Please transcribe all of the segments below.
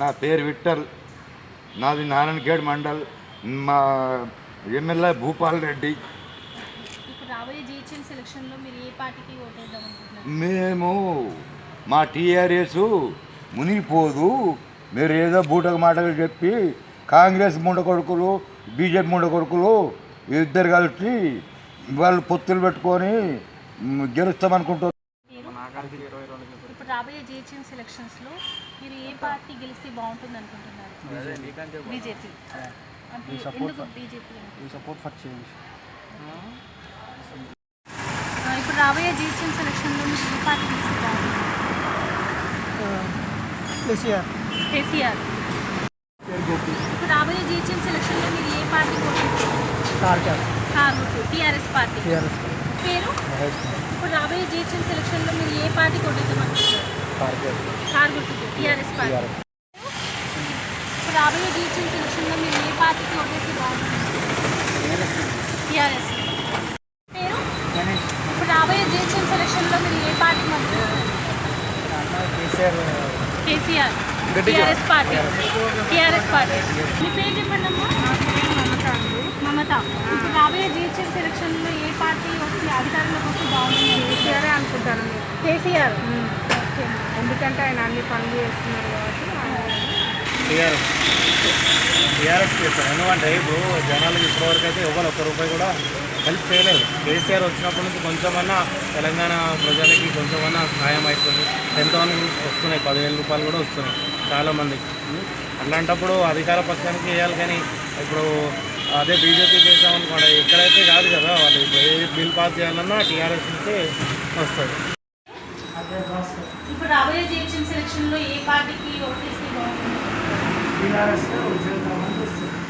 నా పేరు విఠల్, నాది నారాయణఖేడ్ మండల్, మా ఎమ్మెల్యే భూపాల్ రెడ్డి. మేము మా టీఆర్ఎస్ మునిగిపోదు, మీరు ఏదో బూటకు మాటలు చెప్పి కాంగ్రెస్ ముండ కొడుకులు బీజేపీ ముండ కొడుకులు ఇద్దరు కలిసి వాళ్ళు పొత్తులు పెట్టుకొని గెలుస్తామనుకుంటున్నారు. ఇప్పుడు రాబోయే జిహెచ్ఎంసీ ఎలక్షన్స్ లో మీరు ఏ పార్టీ గెలిస్తే బాగుంటుంది అనుకుంటున్నారు? బీజేపీ. ఇప్పుడు రాబోయే జిహెచ్ఎంసీ ఎలక్షన్ లో మీరు ఏ పార్టీ గెలిస్తే బాగుంటుంది? కేసీఆర్. ఇప్పుడు రాబోయే జిహెచ్ఎంసీ ఎలక్షన్ లో మీరు ఏ పార్టీ టీఆర్ఎస్ పార్టీ పేరు? ఇప్పుడు రాబోయే జిహెచ్ఎంసీ ఎలక్షన్ లో మీరు ఏ పార్టీ కొట్టేద్దామనుకుంటున్నారు? కార్ గుర్తుకు టీఆర్ఎస్ పార్టీ. ఇప్పుడు రాబోయే జిహెచ్ఎంసీ ఎలక్షన్ లో మీరు ఏ పార్టీకి ఓటేస్తే బాగుంటుంది? టీఆర్ఎస్ పేరు? ఇప్పుడు రాబోయే జిహెచ్ఎంసీ ఎలక్షన్ లో మీరు ఏ పార్టీ మద్దతు? కేసీఆర్. TRS party. మీ పేరు చెప్పండి అమ్మా. మమత. ఇప్పుడు రాబోయే జిహెచ్ఎంసీ ఎలక్షన్లో ఏ పార్టీ వచ్చి అధికారంలోకి వస్తే బాగుంటుంది? కేసీఆర్ అనుకుంటాను. కేసీఆర్. ఎందుకంటే ఆయన అన్ని పనులు చేస్తున్నారు కాబట్టి టీఆర్ఎస్ చేస్తారు. ఎందుకంటే ఇప్పుడు జనాలకు ఇప్పటివరకు అయితే ఎవరు ఒక్క రూపాయి కూడా హెల్ప్ చేయలేదు. కేసీఆర్ వచ్చినప్పటి నుంచి కొంచెమన్నా తెలంగాణ ప్రజలకి కొంచెమన్నా సహాయం అవుతుంది. ఎంతో వస్తున్నాయి, 10,000 రూపాయలు కూడా వస్తున్నాయి చాలామందికి. అట్లాంటప్పుడు అధికార పక్షానికి వేయాలి, కానీ ఇప్పుడు అదే బీజేపీ చేసామనుకోండి ఇక్కడైతే కాదు కదా. వాళ్ళు ఇప్పుడు ఏ బిల్ పాస్ చేయాలన్నా టీఆర్ఎస్ నుంచి వస్తుంది. ఇప్పుడు రాబోయే జిహెచ్ఎంసీ ఎలక్షన్లో ఏ పార్టీకి ఓటేస్తే బాగుంటుంది?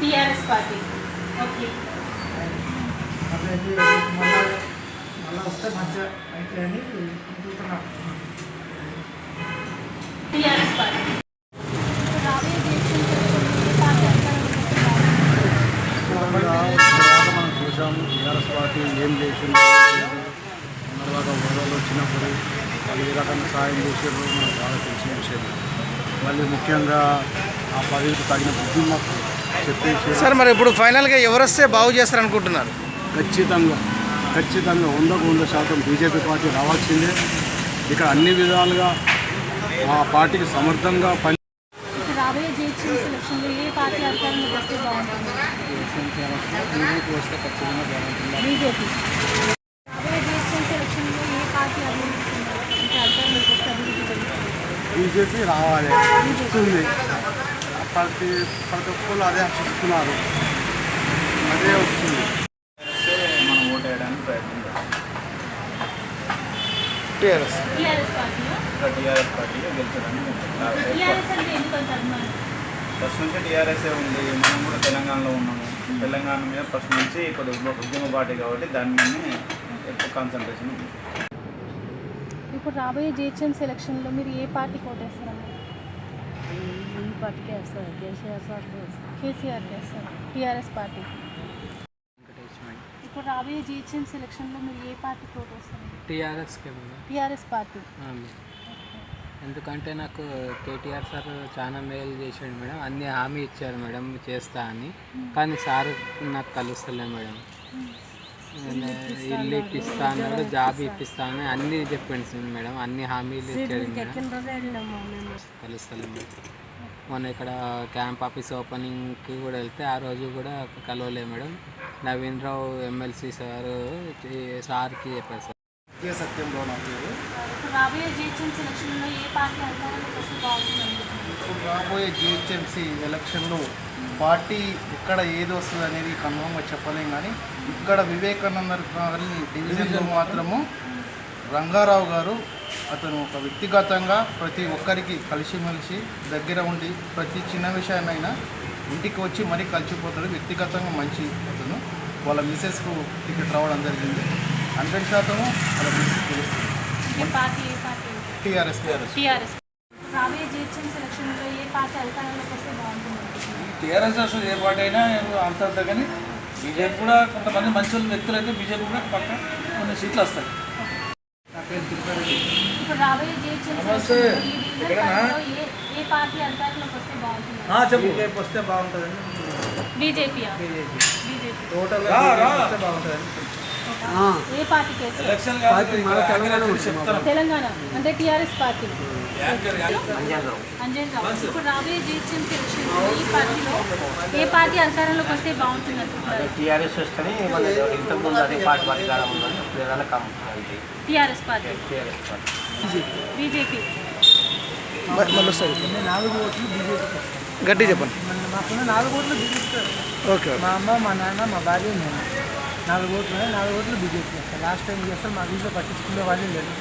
TRS party. Okay. TRS party. ఇప్పుడు రాబోయే జిహెచ్ఎంసీ ఎలక్షన్లో ఏ పార్టీ అధికారంలోకి వస్తే బాగుంటుంది? మనం చూసాము టీఆర్ఎస్ పార్టీ ఏం చేసింది. తర్వాత గొడవలు వచ్చినప్పుడు వాళ్ళు ఏ రకంగా సాయం చేసారు మనకు బాగా తెలిసిన విషయం. మళ్ళీ ముఖ్యంగా ఆ పదవికి తగిన బుద్ధి మాకు చెప్పేసి సార్, మరి ఇప్పుడు ఫైనల్గా ఎవరు వస్తే బాగు చేస్తారనుకుంటున్నారు? ఖచ్చితంగా 100% బీజేపీ పార్టీ రావాల్సిందే. ఇక్కడ అన్ని విధాలుగా ఆ పార్టీకి సమర్థంగా రాబోయే జిహెచ్ఎంసీ ఎలక్షన్లో ఏ పార్టీ అధికారంలోకి వస్తే బాగుంటుంది? బీజేపీ వస్తే ఖచ్చితంగా బాగుంటుంది. బీజేపీ. రాబోయే జిహెచ్ఎంసీ ఎలక్షన్లో ఏ పార్టీ అధికారంలోకి వస్తే అభివృద్ధి జరుగుతుంది? బీజేపీ రావాలి ఇస్తుంది. ప్రతి ఒక్కరు అదే ఆశిస్తున్నారు, అదే వస్తుంది. మనం ఓటు వేయడానికి ప్రయత్నం చేస్తాం. టీఆర్ఎస్ పార్టీలో టీఆర్ఎస్ పార్టీగా గెలిచడానికి టీఆర్ఎస్ అంటే ఎందుకంత అభిమానం? ఫస్ట్ నుంచి టీఆర్ఎస్ఏ ఉంది. మనం కూడా తెలంగాణలో ఉన్నాము. తెలంగాణ మీద ఫస్ట్ నుంచి ఇప్పుడు ఉద్యమ పార్టీ కాబట్టి దాని మీదనే ఎక్కువ కాన్సన్ట్రేషన్ ఉంది. ఇప్పుడు రాబోయే జిహెచ్ఎంసీ ఎలక్షన్లో మీరు ఏ పార్టీ కోటేస్తారమ్మా? ఈ పార్టీకి వేస్తారు. కేసీఆర్కి వేస్తారు. TRS party. ఇప్పుడు రాబోయే జిహెచ్ఎంసీ ఎలక్షన్లో మీరు ఏ పార్టీ కోటేస్తారు? TRS party. ఎందుకంటే నాకు కేటీఆర్ సార్ చాలా మేలు చేసాడు మేడం. అన్ని హామీ ఇచ్చారు మేడం చేస్తా అని, కానీ సార్ నాకు కలుస్తలేదు మేడం. ఇల్లు ఇప్పిస్తా అన్నాడు, జాబ్ ఇప్పిస్తా అని అన్నీ చెప్పింది మేడం. అన్ని హామీలు ఇచ్చాడు మేడం, కలుస్తలేదు మేడం. మొన్న ఇక్కడ క్యాంప్ ఆఫీస్ ఓపెనింగ్కి కూడా వెళ్తే ఆ రోజు కూడా కలవలేదు మేడం. నవీన్ రావు ఎమ్మెల్సీ సార్కి చెప్పారు సార్. సత్యంలో నా పేరు. రాబోయే జిహెచ్ఎంసీ ఎలక్షన్లో ఏ పార్టీ అధికారంలోకి వస్తే బాగుంటుంది? ఇప్పుడు రాబోయే జిహెచ్ఎంసీ ఎలక్షన్లో పార్టీ ఇక్కడ ఏది వస్తుంది అనేది కన్ఫర్మ్గా చెప్పలేం, కానీ ఇక్కడ వివేకానంద గారిని డివిజన్లో మాత్రము రంగారావు గారు అతను ఒక వ్యక్తిగతంగా ప్రతి ఒక్కరికి కలిసిమెలిసి దగ్గర ఉండి ప్రతి చిన్న విషయాన్నైనా ఇంటికి వచ్చి మరీ కలిసిపోతాడు. వ్యక్తిగతంగా మంచి అతను. వాళ్ళ మిసెస్కు టికెట్ రావడం జరిగింది. 100% వాళ్ళ మిసెస్ తెలుస్తుంది. టీఆర్ఎస్. రాబోయే జిహెచ్ఎంసీ ఎలక్షన్లో ఏ పార్టీ అధికారంలోకి వస్తే బాగుంటుంది? టీఆర్ఎస్ వస్తుంది. ఏ పార్టీ అయినా అంత కానీ బీజేపీ కూడా కొంతమంది మంచి వ్యక్తులు అయితే బీజేపీ కూడా పక్క కొన్ని సీట్లు వస్తాయి. నా పేరు తిరుపతి. ఇప్పుడు రాబోయే జిహెచ్ఎంసీ ఈ డివిజన్ పరిధిలో ఏ పార్టీ అధికారంలోకి వస్తే బాగుంటుంది? చెప్పు. బీజేపీ వస్తే బాగుంటుందని బీజేపీయా? BJP BJP. టోటల్గా వస్తే బాగుంటుందని ఏ పార్టీకి వేస్తారు? ఎలక్షన్ కాదు చెప్తాను. తెలంగాణ అంటే టీఆర్ఎస్ పార్టీ. యాంకర్ అంజన్ రావు. ఇప్పుడు రాబోయే జిహెచ్ఎంసీ ఎలక్షన్లో ఈ పార్టీలో ఏ పార్టీ అధికారంలోకి వస్తే బాగుంటుంది అనుకుంటున్నారు? టీఆర్ఎస్ వస్తేనే మన ఇంతకుముందు అదే పార్టీ అధికారం ఉందని ఇప్పుడు ఏదైనా కమ్ముతుంది TRS party. TRS party BJP. మళ్ళీ వస్తుంది 4 ఓట్లు బీజేపీకి. గట్టి చెప్పండి. మాకున్న 4 ఓట్లు బీజేపీ. ఓకే. మా అమ్మ మా నాన్న మా భార్య నేను 4 ఓట్లు బీజేపీ వస్తాయి. లాస్ట్ టైం అసలు మా వీటిలో పట్టించుకునే వాళ్ళే లేదు.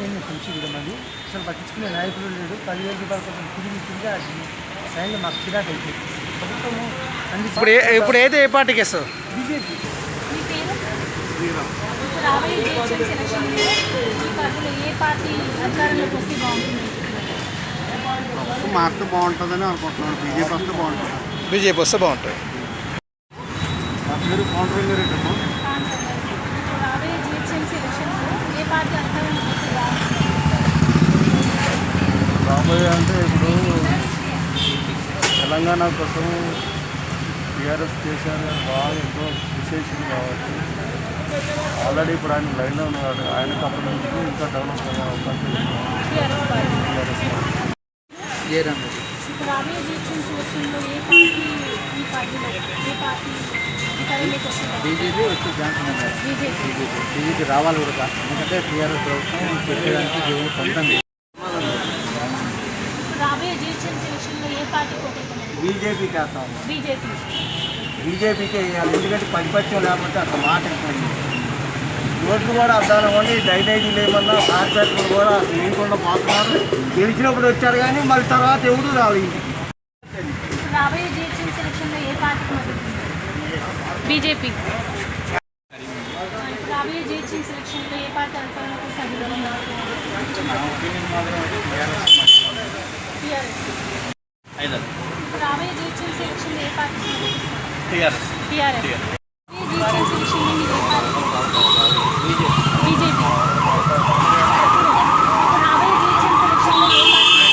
ఎన్ని తెలిసి కూడా మళ్ళీ అసలు పట్టించుకునే నాయకులు లేడు. 10,000 రూపాయల కోసం తిరిగి అది సైన్లో మాకు చిరాకు అయిపోయింది. ప్రభుత్వము ఇప్పుడు అయితే ఏ పార్టీకి వేస్తారు? బీజేపీ. మీ పేరు? ఇప్పుడు రాబోయే జిహెచ్ఎంసీ ఎలక్షన్లో ఈ పార్టీలో ఏ పార్టీ అధికారంలోకి వస్తే బాగుంటుంది? మారితే బాగుంటుందని అనుకుంటున్నాను. బీజేపీ వస్తే బాగుంటుంది. బీజేపీ వస్తే బాగుంటుంది. నా పేరు కౌంటర్. ఇప్పుడు రాబోయే జిహెచ్ఎంసీ ఎలక్షన్లో ఏ పార్టీ అధికారంలోకి వస్తే బాగుంటుంది? రాబోయే అంటే ఇప్పుడు తెలంగాణ కోసం టీఆర్ఎస్ కేసీఆర్ బాగా ఎంతో విశేషం కాబట్టి ఆల్రెడీ ఇప్పుడు ఆయన లైన్లో ఉన్నాడు. ఆయన కంపెనీ ఇంకా డెవలప్ అయ్యే అవకాశం టీఆర్ఎస్ పార్టీ. టీఆర్ఎస్ ఇప్పుడు రాబోయే జిహెచ్ఎంసీ ఎలక్షన్లో ఏ పార్టీ ఈ పార్టీలో ఏ పార్టీ అధికారంలోకి వస్తే బాగుంటుంది? బీజేపీ వచ్చి ఛాన్స్ బీజేపీ. బీజేపీ రావాలి కూడా, ఎందుకంటే టీఆర్ఎస్ ప్రభుత్వం చెప్పేదానికి దేవుడు పొందండి. ఇప్పుడు రాబోయే జిహెచ్ఎంసీ ఎలక్షన్లో ఏ పార్టీ పోటీకి? బీజేపీకి వేస్తాం. బీజేపీ. బీజేపీకి వేయాలి. ఎందుకంటే పరిపత్యం లేకపోతే అక్కడ మాట ఎక్కువ. రోడ్లు కూడా అద్దాలు ఇవ్వండి. డ్రైనేజీలు ఏమన్నా కార్పొరేట్లు కూడా వేయకుండా పోతున్నారు. గెలిచినప్పుడు వచ్చారు కానీ మళ్ళీ తర్వాత ఎవరు రాలేదు. రాబోయే జిహెచ్ఎంసీ ఎలక్షన్లో ఏ పార్టీకి మద్దతు ఇస్తారు? బీజేపీ. ఇప్పుడు రాబోయే జిహెచ్ఎంసీ ఎలక్షన్లో ఏ పార్టీ అధికారంలోకి వస్తే అభివృద్ధి? టీఆర్ఎస్. ఇప్పుడు రాబోయే జిహెచ్ఎంసీ ఎలక్షన్లో ఏ పార్టీకి మద్దతు ఇస్తారు? టీఆర్ఎస్. టీఆర్ఎస్. జిహెచ్ఎంసీ ఎలక్షన్లో మీరు ఏ పార్టీ? బీజేపీ. ఇప్పుడు రాబోయే జిహెచ్ఎంసీ ఎలక్షన్లో ఏ పార్టీ?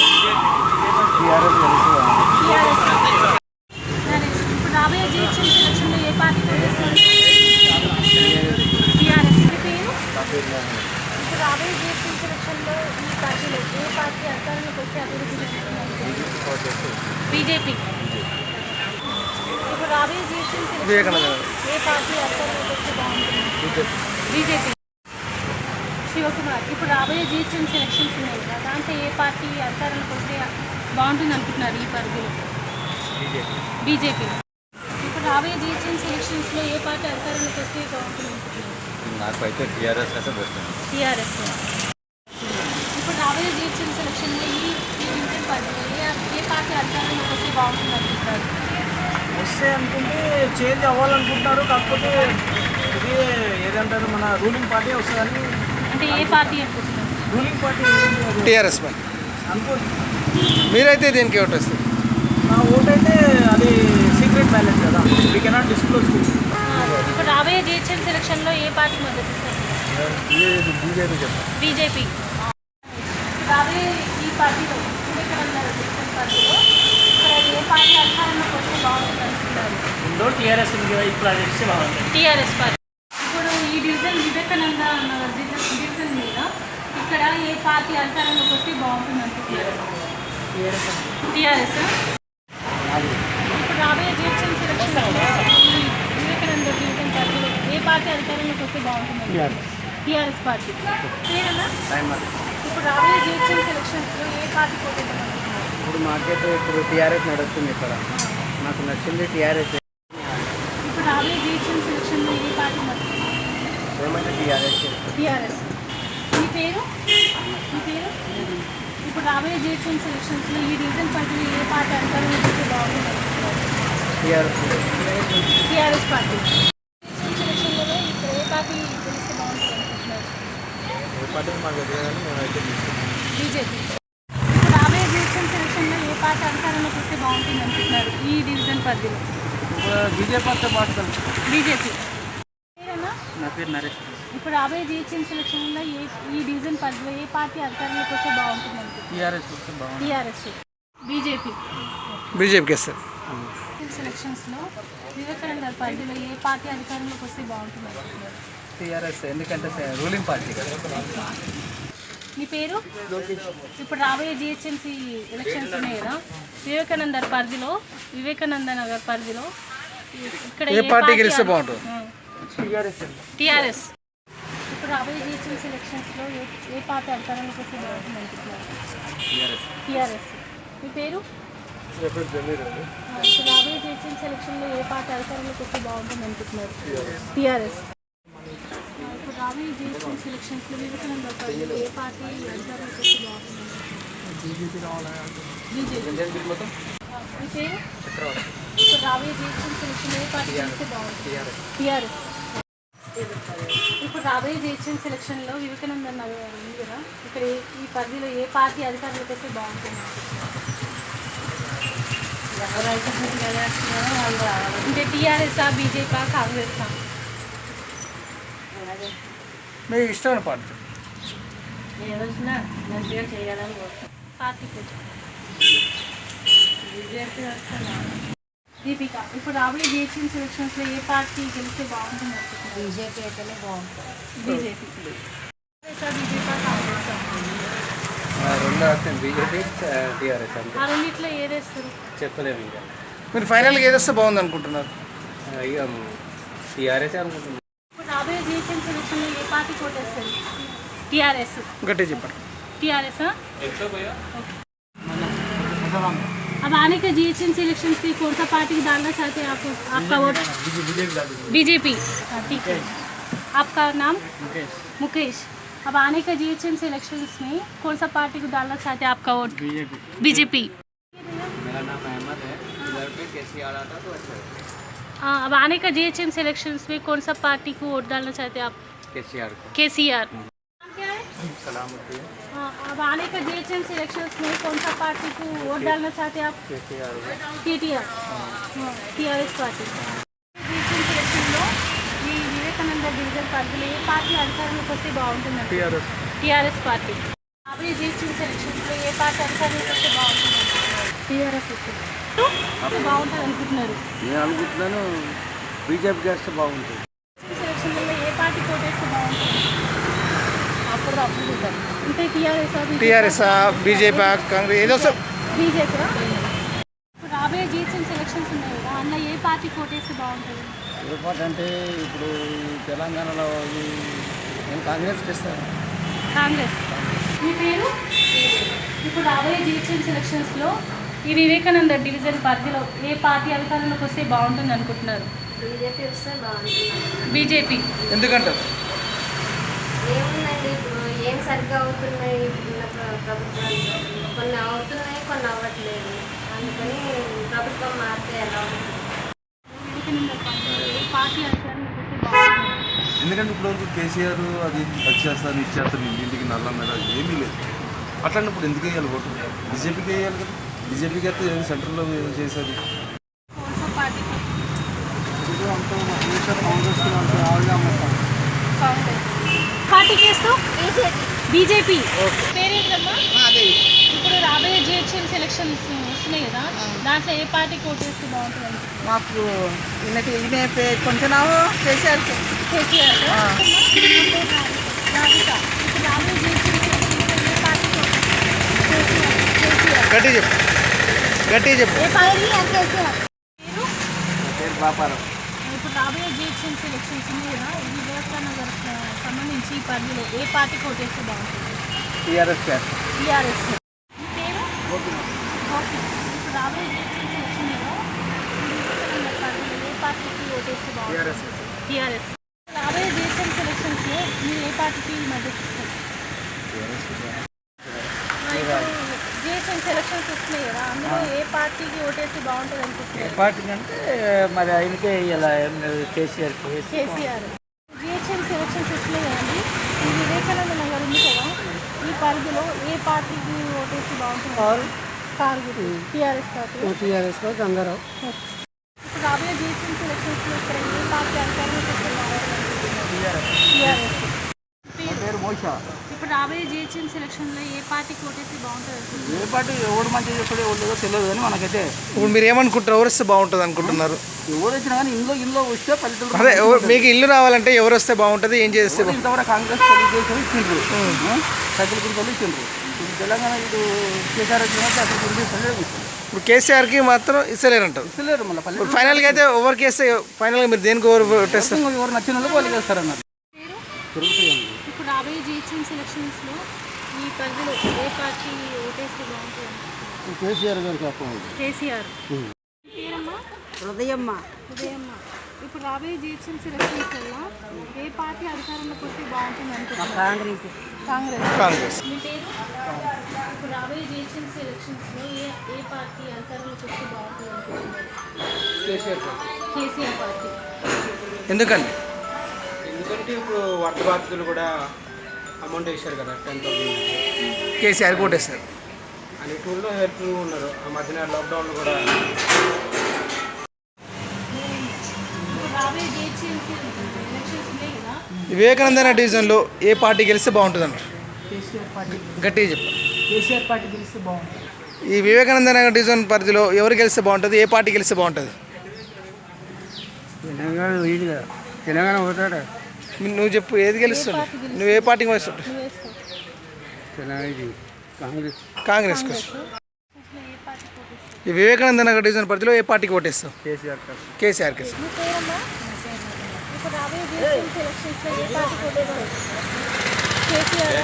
TRS TRS. ఇప్పుడు రాబోయే జిహెచ్ఎంసీ ఎలక్షన్లో ఏ పార్టీ ప్రవేశిస్తారు? టీఆర్ఎస్. మీ పేరు? ఇప్పుడు రాబోయే జిహెచ్ఎంసీ ఎలక్షన్లో ఈ పార్టీలో ఏ పార్టీ అధికారంలోకి వస్తే అభివృద్ధి చెందుతుంది? బీజేపీ. ఇప్పుడు రాబోయే జిహెచ్ఎంసీ ఎలక్షన్లో ఏ పార్టీ అధికారంలోకి వస్తే బాగుంటుంది? బీజేపీ. శివకుమార్. ఇప్పుడు రాబోయే జిహెచ్ఎంసీ ఎలక్షన్స్ ఉన్నాయి కదా, దాంట్లో ఏ పార్టీ అధికారంలోకి వస్తే బాగుంటుంది అనుకుంటున్నారు ఈ పరిధిలో? బీజేపీ. ఇప్పుడు రాబోయే జిహెచ్ఎంసీ ఎలక్షన్స్లో ఏ పార్టీ అధికారంలోకి వస్తే బాగుంటుంది అనుకుంటున్నారు? నాకైతే టీఆర్ఎస్ అయితే బెస్ట్. టీఆర్ఎస్. ఇప్పుడు రాబోయే జిహెచ్ఎంసీ ఎలక్షన్లో ఈ డివిజన్ పరిధిలో ఏ పార్టీ అధికారంలోకి వస్తే బాగుంటుంది అనుకుంటున్నారు? వస్తే అనుకుంటే చేంజ్ అవ్వాలనుకుంటున్నారు. కాకపోతే ఇది ఏదంటారు మన రూలింగ్ పార్టీ వస్తుందని. అంటే ఏ పార్టీ అనుకుంటున్నారు? రూలింగ్ పార్టీ టీఆర్ఎస్ అనుకుంటున్నారు. మీరైతే దేనికి ఓటు వస్తుంది? నా ఓటు అయితే అది సీక్రెట్ బ్యాలెట్ కదా, వీ కెనాట్ డిస్క్లోజ్. ఇప్పుడు రాబోయే జిహెచ్ఎంసీ ఎలక్షన్లో ఏ పార్టీ మద్దతు ఇస్తారు? బీజేపీ చెప్తాను. బీజేపీ. రాబోయే ఈ పార్టీలో వివేకానంద డివిజన్ పరిధిలో ఇక్కడ ఏ పార్టీ అధికారంలోకి వస్తే బాగుంటుంది అనుకుంటారు? టీఆర్ఎస్ ఇప్పుడు అది ఇస్తే బాగుంటుంది. TRS party. ఇప్పుడు ఈ డివిజన్ వివేకానంద నగర్ డివిజన్ మీద ఇక్కడ ఏ పార్టీ అధికారంలోకి వస్తే బాగుంటుంది అనుకుంటున్నారు? టీఆర్ఎస్. ఇప్పుడు రాబోయే జిహెచ్ఎంసీ ఎలక్షన్లో ఈ వివేకానంద డివిజన్ పరిధిలో ఏ పార్టీ అధికారంలోకి వస్తే బాగుంటుంది? TRS party. పేరన్నా? ఇప్పుడు రాబోయే జిహెచ్ఎంసీ ఎలక్షన్స్లో ఏ పార్టీ పోటీకి అనుకుంటున్నారు? ఇప్పుడు మాకైతే ఇప్పుడు టీఆర్ఎస్ నడుస్తుంది. ఇక్కడ నాకు నచ్చింది టీఆర్ఎస్. ఇప్పుడు రాబోయే జిహెచ్ఎంసీ ఎలక్షన్లో ఏ పార్టీ మద్దతు? ఏమంటే టీఆర్ఎస్. టీఆర్ఎస్. మీ పేరు? మీ పేరు? ఇప్పుడు రాబోయే జిహెచ్ఎంసీ ఎలక్షన్స్లో ఈ డివిజన్ పరిధిలో ఏ పార్టీ అధికారంలోకి వస్తే బాగుంటుంది అనుకుంటున్నారు? TRS party. జిహెచ్ఎంసీ ఎలక్షన్లలో ఇక్కడ ఏ పార్టీ గెలిస్తే బాగుంటుంది అనుకుంటున్నారు? బీజేపీ. ఇప్పుడు రాబోయే జిహెచ్ఎంసీ ఎలక్షన్లో ఏ పార్టీ అధికారంలోకి వస్తే బాగుంటుంది అనుకుంటున్నారు ఈ డివిజన్ పరిధిలో? బీజేపీ వస్తే బాగుంటుంది. బీజేపీ. పేరన్నా? నా పేరు నరేష్. ఇప్పుడు రాబోయే జిహెచ్ఎం సెలక్షన్లో ఈ డివిజన్ పరిధిలో ఏ పార్టీ అధికారంలోకి వస్తే బాగుంటుంది అనుకుంటున్నారు? టీఆర్ఎస్ వస్తే బాగుంటుంది. TRS, BJP. బీజేపీకి వస్తారు. సెలక్షన్స్లో వివేకానంద పరిధిలో ఏ పార్టీ అధికారంలోకి వస్తే బాగుంటుంది అనుకుంటున్నారు? టీఆర్ఎస్ ఎందుకంటే రూలింగ్ పార్టీ కదా. మీ పేరు? ఇప్పుడు రాబోయే జిహెచ్ఎంసీ ఎలక్షన్స్ ఉన్నాయి కదా, వివేకానంద నగర్ పరిధిలో ఇక్కడ ఏ పార్టీ గెలిస్తే బాగుంటుంది? టీఆర్ఎస్. ఇప్పుడు రాబోయే జిహెచ్ఎంసీ ఎలక్షన్స్లో ఏ పార్టీ అధికారంలోకి వస్తే బాగుంటుంది అనుకుంటున్నారు? టీఆర్ఎస్. మీ పేరు? ఇప్పుడు రాబోయే జిహెచ్ఎంసీ ఎలక్షన్లో ఏ పార్టీ అధికారంలోకి వస్తే బాగుంటుంది అనుకుంటున్నారు? టీఆర్ఎస్. ఇప్పుడు రాబోయే జిహెచ్ఎంసీ ఎలక్షన్స్లో వివేకానంద పరిధిలో ఏ పార్టీ అధికారంలోకి వస్తే బాగుంటుంది? బీజేపీ. మీ పేరు? ఇప్పుడు రాబోయే జిహెచ్ఎంసీ ఎలక్షన్లో ఏ పార్టీ గెలిస్తే బాగుంటుంది? టీఆర్ఎస్. ఇప్పుడు రాబోయే జిహెచ్ఎంసీ ఎలక్షన్లో వివేకానంద నగర్ ఉంది కదా, ఇక్కడ ఈ పరిధిలో ఏ పార్టీ అధికారంలోకి వస్తే బాగుంటుంది? అంటే టీఆర్ఎస్ఆ, బీజేపీ, కాంగ్రెస్? మీ ఇష్టమైన పార్టీ పార్టీ దీపిక. ఇప్పుడు రాబోయే జిహెచ్ఎంసీ ఎలక్షన్స్లో ఏ పార్టీ గెలిస్తే బాగుంటుంది అనుకుంటున్నారు? బీజేపీ అయితేనే బాగుంటుంది. బీజేపీ. బీజేపీ, కాంగ్రెస్? రెండు వస్తాయి, బీజేపీ టీఆర్ఎస్ అంతే. ఆ రెండిట్లో ఏదేస్తారు? చెప్పలేము ఇంకా. మీరు ఫైనల్గా ఏది వస్తే బాగుంది అనుకుంటున్నారు? ఇక టీఆర్ఎస్ అనుకుంటున్నాం. ఇప్పుడు రాబోయే జిహెచ్ఎంసీ ఎలక్షన్లో ఏ పార్టీ కోటేస్తారు? టీఆర్ఎస్. గట్టిగా చెప్పండి. टीआरएस। अब आने के जीएचएमसी इलेक्शन में कौन सा पार्टी डालना चाहते हैं आप? आपका वोट? बीजेपी। ठीक है। आपका नाम? मुकेश। अब आने का जीएचएमसी इलेक्शंस में कौन सा पार्टी को डालना चाहते हैं आपका वोट? बीजेपी। मेरा नाम अहमद है। इधर पे केसीआर आता तो अच्छा है। अब आने का जीएचएमसी इलेक्शंस में कौन सा पार्टी को वोट डालना चाहते हैं आप? केसीआर को। केसीआर। क्या है? सलामती। अब आने का जीएचएमसी इलेक्शंस में कौन सा पार्टी को वोट डालना चाहते हैं आप? केसीआर। केटीआर। टीआरएस पार्टी। जीएचएमसी इलेक्शన్లో ఈ వివేకానంద డివిజన్ పరిధిలో ఏ పార్టీ అధికారంలోకి వస్తే బాగుంటుంది? TRS party. అప్పుడు జీఎచఎంసీ ఎలక్షన్స్లో ఏ పార్టీ అధికారంలోకి వస్తే బాగుంటుంది? టీఆర్ఎస్ వస్తే బాగుంటుంది అనుకుంటున్నారు? నేను అనుకుంటున్నాను బీజేపీ చేస్తే బాగుంటుంది. ఎలక్షన్లలో ఏ పార్టీ కోటేస్తే బాగుంటుంది? అప్పుడు చూద్దాం. అంటే టీఆర్ఎస్, బీజేపీ, కాంగ్రెస్ ఏదో బీజేపీ. ఇప్పుడు రాబోయే జీఎచఎంసీ ఎలక్షన్స్ ఉన్నాయి కదా, అందులో ఏ పార్టీ కోటేస్తే బాగుంటుంది? ఏ పార్టీ అంటే ఇప్పుడు తెలంగాణలో నేను కాంగ్రెస్ చేస్తాను. కాంగ్రెస్. మీ పేరు? ఇప్పుడు రాబోయే జీహెచ్ఎంసీ ఎలక్షన్స్లో ఈ వివేకానంద డివిజన్ పరిధిలో ఏ పార్టీ అధికారంలోకి వస్తే బాగుంటుంది అనుకుంటున్నారు? బీజేపీ వస్తే బాగుంటుంది. బీజేపీ. ఎందుకంటారు? ఏముందండి, ఇప్పుడు ఏం సరిగ్గా అవుతున్నాయి ఇప్పుడున్న ప్రభుత్వాలు, కొన్ని అవుతున్నాయి కొన్ని అవ్వట్లేదు. అందుకని ప్రభుత్వం మారితే ఎలా ఉంటుంది? వివేకానంద పరిధిలో ఏ పార్టీ అధికారంలోకి వస్తే బాగుంటుంది? ఎందుకంటే ఇప్పటివరకు కేసీఆర్ అది వచ్చేస్తాను ఇచ్చేస్తాను ఇంటింటికి నల్ల మీద ఏమీ లేదు. అట్లాంటప్పుడు ఎందుకు వేయాలి ఓటు? బీజేపీకి వేయాలి కదా. బీజేపీకి అయితే సెంట్రల్లో చేసేది कौन सा party? Congress party case BJP. పేరేంటమ్మా? ఇప్పుడు రాబోయే జిహెచ్ఎంసీ ఎలక్షన్స్ వస్తున్నాయి కదా, దాంట్లో ఏ పార్టీకి ఓటేస్తే బాగుంటుంది? మాకు ఈయన కొంచెం కేసీఆర్. కేసీఆర్. రాధిక. ఇప్పుడు రాబోయే జిహెచ్ఎంసీ ఎలక్షన్స్ ఏ పార్టీకి కేసీఆర్. గట్టిగా చెప్పు, గట్టిగా చెప్పు. ఏ పార్టీ? కేసీఆర్. పేరు పాపారావు. ఇప్పుడు రాబోయే జిహెచ్ఎంసీ ఎలక్షన్స్ ఉన్నాయి కదా, ఈ వివేకానగర్ సంబంధించి ఈ పరిధిలో ఏ పార్టీకి ఓటేస్తే బాగుంటుంది? TRS TRS. మీ పేరు? ఓకే. ఇప్పుడు రాబోయే జిహెచ్ఎంసీ ఎలక్షన్ కదా, ఈ వివేకానంద పరిధిలో ఏ పార్టీకి ఓటేస్తే బాగుంటుంది? టీఆర్ఎస్. రాబోయే జిహెచ్ఎంసీ ఎలక్షన్స్లో మీరు ఏ పార్టీకి మద్దతు ఇస్తారు? జిహెచ్ఎంసీ ఎలక్షన్స్ వస్తున్నాయి కదా, అందులో ఏ పార్టీకి ఓటేస్తే బాగుంటుంది ఏ అనుకుంటున్నారు? పార్టీ అంటే మరి ఆయనకే ఇలా కేసీఆర్కి. కేసీఆర్. జిహెచ్ఎంసీ ఎలక్షన్స్ వస్తున్నాయి కదండి, ఈ వివేకానంద నగర్ ఉంది కదా, ఈ పరిధిలో ఏ పార్టీకి ఓటేస్తే బాగుంటుంది? కారు గుర్తు. TRS party. టీఆర్ఎస్లో గంగారావు. ఇప్పుడు రాబోయే జిహెచ్ఎంసీ ఎలక్షన్స్లో ఇక్కడ ఏ పార్టీ అధికారంలోకి వస్తే బాగుంటుంది? టీఆర్ఎస్. పేరు మోష. ఇప్పుడు రాబోయే జిహెచ్ఎంసీ ఎలక్షన్లో ఏ పార్టీకి ఓటేస్తే బాగుంటుంది? ఏ పార్టీ ఎవడు మంచిగా చేస్తాడో ఎవరు తెలియదు కానీ మనకైతే ఇప్పుడు మీరు ఏమనుకుంటారు, ఎవరు వస్తే బాగుంటుంది అనుకుంటున్నారు? ఎవరు వచ్చినా కానీ ఇంట్లో వస్తే పల్లెటూరు అదే మీకు ఇల్లు రావాలంటే ఎవరు వస్తే బాగుంటుంది, ఏం చేస్తే ఇంతవరకు కాంగ్రెస్ తెలుగుదేశం ఇచ్చిండ్రు, సైకిల్ గురించి ఇచ్చిండ్రు. ఇప్పుడు తెలంగాణ ఇటు కేసీఆర్ వచ్చిన అసలు గురించి ఇస్తలేరు. ఇప్పుడు కేసీఆర్కి మాత్రం ఇస్తలేరంటారు. ఇస్తలేరు మళ్ళీ ఇప్పుడు ఫైనల్గా అయితే ఎవరికి వేస్తే ఫైనల్గా మీరు దేనికి ఎవరు ఓటేస్తారు? ఎవరు నచ్చిన వాళ్ళకి వాళ్ళు చేస్తారన్నారు. ఇప్పుడు రాబోయే జిహెచ్ఎంసీ ఎలక్షన్స్లో ఈ పరిధిలో ఏ పార్టీ ఓటేస్తే బాగుంటుంది? కేసీఆర్ గారికి చెప్పండి. కేసీఆర్. పేరమ్మా? హృదయమ్మ. ఉదయమ్మ. ఇప్పుడు రాబోయే జిహెచ్ఎంసీ ఎలక్షన్స్లో ఏ పార్టీ అధికారంలోకి వస్తే బాగుంటుంది అనుకుంటున్నారు? కాంగ్రెస్. కాంగ్రెస్. మీ పేరు? ఇప్పుడు రాబోయే జిహెచ్ఎంసీ ఎలక్షన్స్లో ఏ పార్టీ అధికారంలోకి వస్తే బాగుంటుంది అనుకుంటున్నారు? కేసీఆర్ పార్టీ. ఎందుకండి? ఎందుకంటే ఇప్పుడు వరద బాధితులు కూడా అమౌంట్ వేశారు కదా, 10,000. కేసీఆర్ ఓటేస్తారు. అన్ని టూల్లో హెల్ప్గా ఉన్నారు. ఆ మధ్యన లాక్డౌన్లో కూడా. ఇప్పుడు రాబోయే జిహెచ్ఎంసీ ఎలక్షన్స్ ఉన్నాయి కదా, వివేకానంద డివిజన్లో ఏ పార్టీ గెలిస్తే బాగుంటుంది అంటారు? కేసీఆర్ పార్టీ. గట్టిగా చెప్పాలి. కేసీఆర్ పార్టీ గెలిస్తే బాగుంటుంది. ఈ వివేకానంద నగర్ డివిజన్ పరిధిలో ఎవరు గెలిస్తే బాగుంటుంది, ఏ పార్టీ గెలిస్తే బాగుంటుంది? తెలంగాణ వీడు కదా, తెలంగాణ పోతాడు. నువ్వు చెప్పు, ఏది గెలుస్తుంది? నువ్వు ఏ పార్టీకి వస్తుంటావు? నువ్వు వేస్తావు. తెలంగాణ ఇది కాంగ్రెస్. కాంగ్రెస్కి. అసలు ఏ పార్టీకి ఓటేస్తావు? ఈ వివేకానంద నగర్ డివిజన్ పరిధిలో ఏ పార్టీకి ఓటేస్తావు? కేసీఆర్ కేసీఆర్కి. మీ పేరమ్మా? ఇప్పుడు రాబోయే జిహెచ్ఎంసీ ఎలక్షన్స్లో ఏ పార్టీకి ఓటేస్తారు? కేసీఆర్.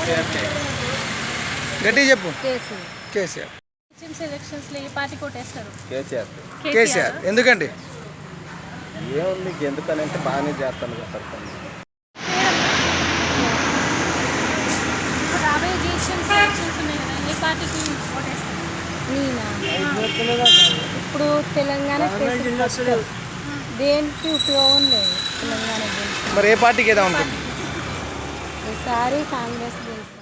గట్టిగా చెప్పు. కేసీఆర్. కేసీఆర్. జిహెచ్ఎంసీ ఎలక్షన్స్లో ఏ పార్టీకి ఓటేస్తారు? కేసీఆర్. కేసీఆర్. ఎందుకండి? ఏముంది ఎందుకనంటే బాగానే చేస్తాను కదా. ఇప్పుడు రాబోయే జిహెచ్ఎంసీ ఎలక్షన్స్ ఉన్నాయి కదా, ఏ పార్టీకి ఓటేస్తారు? ఇప్పుడు తెలంగాణ దేనికి ఉపయోగం లేదు. తెలంగాణ మరి ఏ పార్టీకి ఏదో ఉంటుంది? ఈసారి కాంగ్రెస్ గెలుస్తుంది.